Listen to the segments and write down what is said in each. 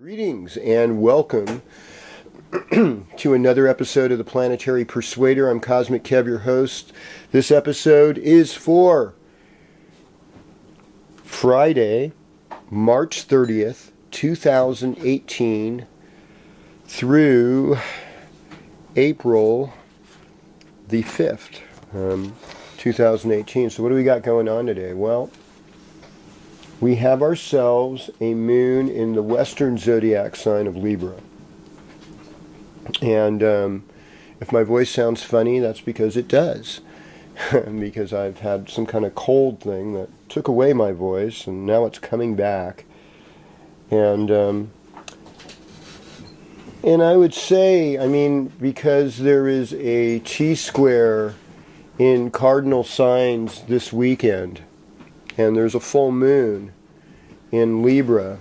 Greetings and welcome to another episode of the Planetary Persuader. I'm Cosmic Kev, your host. This episode is for Friday, March 30th, 2018 through April the 5th, 2018. So what do we got going on today? Well, we have ourselves a moon in the western zodiac sign of Libra. And if my voice sounds funny, that's because it does. Because I've had some kind of cold thing that took away my voice, and now it's coming back. And I would say, because there is a T-square in cardinal signs this weekend, and there's a full moon in Libra,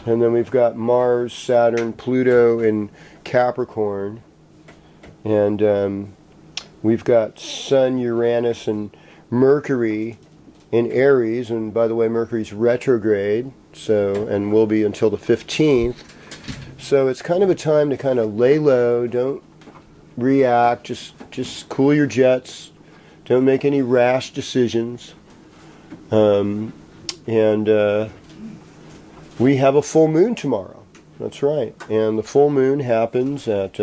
and then we've got Mars, Saturn, Pluto in Capricorn, and we've got Sun, Uranus, and Mercury in Aries. And by the way, Mercury's retrograde, and will be until the 15th. So it's kind of a time to kind of lay low, don't react, just cool your jets, don't make any rash decisions. We have a full moon tomorrow. That's right. And the full moon happens at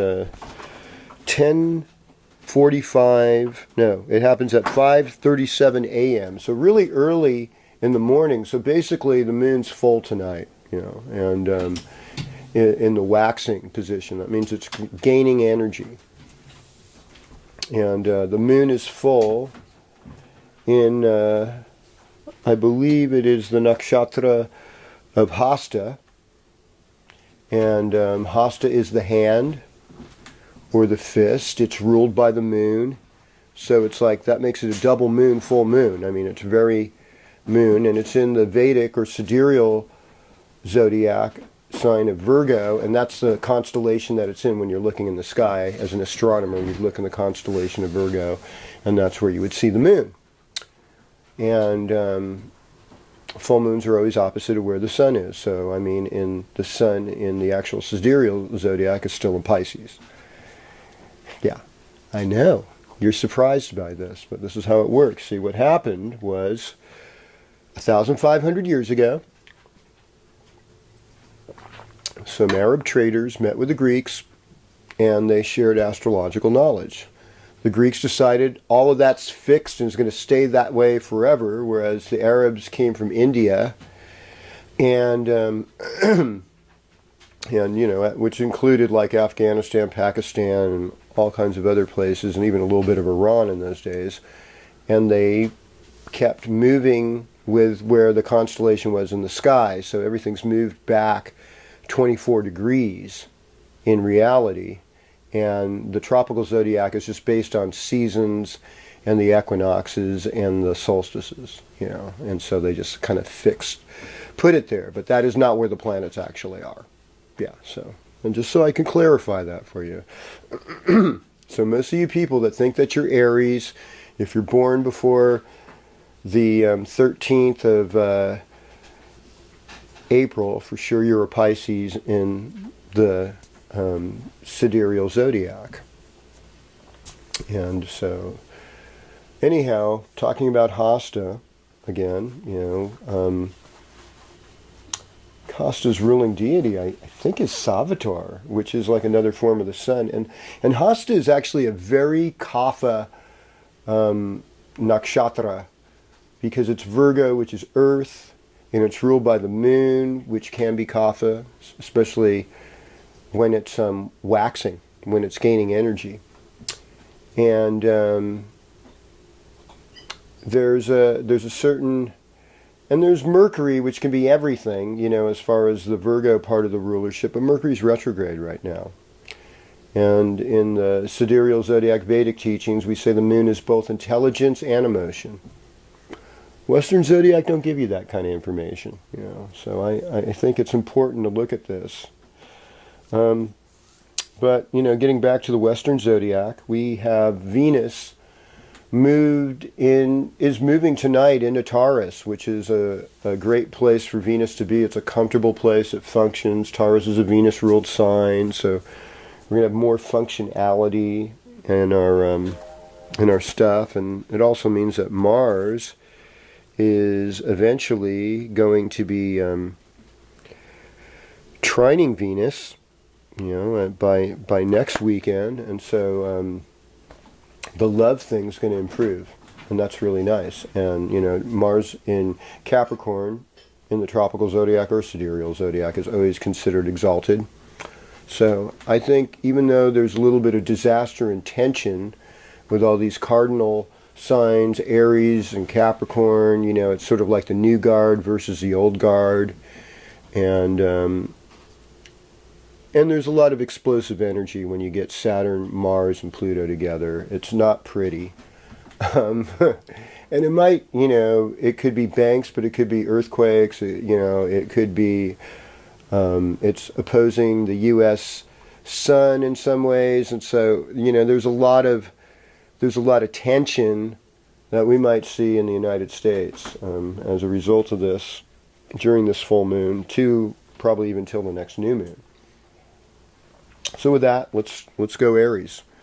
10:45. No, it happens at 5:37 a.m. So really early in the morning. So basically the moon's full tonight, and in the waxing position. That means it's gaining energy. And the moon is full in, I believe it is the nakshatra of Hasta. And Hasta is the hand or the fist. It's ruled by the moon. So it's like, that makes it a double moon, full moon. It's very moon, and it's in the Vedic or sidereal zodiac sign of Virgo, and that's the constellation that it's in when you're looking in the sky. As an astronomer, you'd look in the constellation of Virgo, and that's where you would see the moon. And full moons are always opposite of where the sun is. So, in the sun in the actual sidereal zodiac is still in Pisces. Yeah, I know. You're surprised by this, but this is how it works. See, what happened was 1,500 years ago, some Arab traders met with the Greeks, and they shared astrological knowledge. The Greeks decided all of that's fixed and is going to stay that way forever, whereas the Arabs came from India, and which included like Afghanistan, Pakistan, and all kinds of other places, and even a little bit of Iran in those days. And they kept moving with where the constellation was in the sky, so everything's moved back 24 degrees in reality. And the tropical zodiac is just based on seasons and the equinoxes and the solstices, and so they just kind of put it there. But that is not where the planets actually are. Yeah, and just so I can clarify that for you. So most of you people that think that you're Aries, if you're born before the 13th of April, for sure you're a Pisces in the sidereal zodiac. And so, anyhow, talking about Hasta again, Hasta's ruling deity, I think, is Savitar, which is like another form of the sun. And Hasta is actually a very Kapha nakshatra, because it's Virgo, which is earth, and it's ruled by the moon, which can be Kapha, especially when it's waxing, when it's gaining energy. And there's a certain, and there's Mercury, which can be everything, as far as the Virgo part of the rulership, but Mercury's retrograde right now. And in the sidereal zodiac Vedic teachings, we say the moon is both intelligence and emotion. Western zodiac don't give you that kind of information, so I think it's important to look at this. But, getting back to the Western zodiac, we have Venus is moving tonight into Taurus, which is a great place for Venus to be. It's a comfortable place. It functions. Taurus is a Venus-ruled sign, so we're gonna have more functionality in our stuff, and it also means that Mars is eventually going to be trining Venus, by next weekend, and so the love thing's going to improve, and that's really nice. And Mars in Capricorn, in the tropical zodiac or sidereal zodiac, is always considered exalted. So I think even though there's a little bit of disaster and tension with all these cardinal signs, Aries and Capricorn, it's sort of like the new guard versus the old guard, and there's a lot of explosive energy when you get Saturn, Mars, and Pluto together. It's not pretty. And it might, it could be banks, but it could be earthquakes. It could be, it's opposing the U.S. sun in some ways. And so, there's a lot of tension that we might see in the United States as a result of this during this full moon, to probably even till the next new moon. So with that, let's go Aries.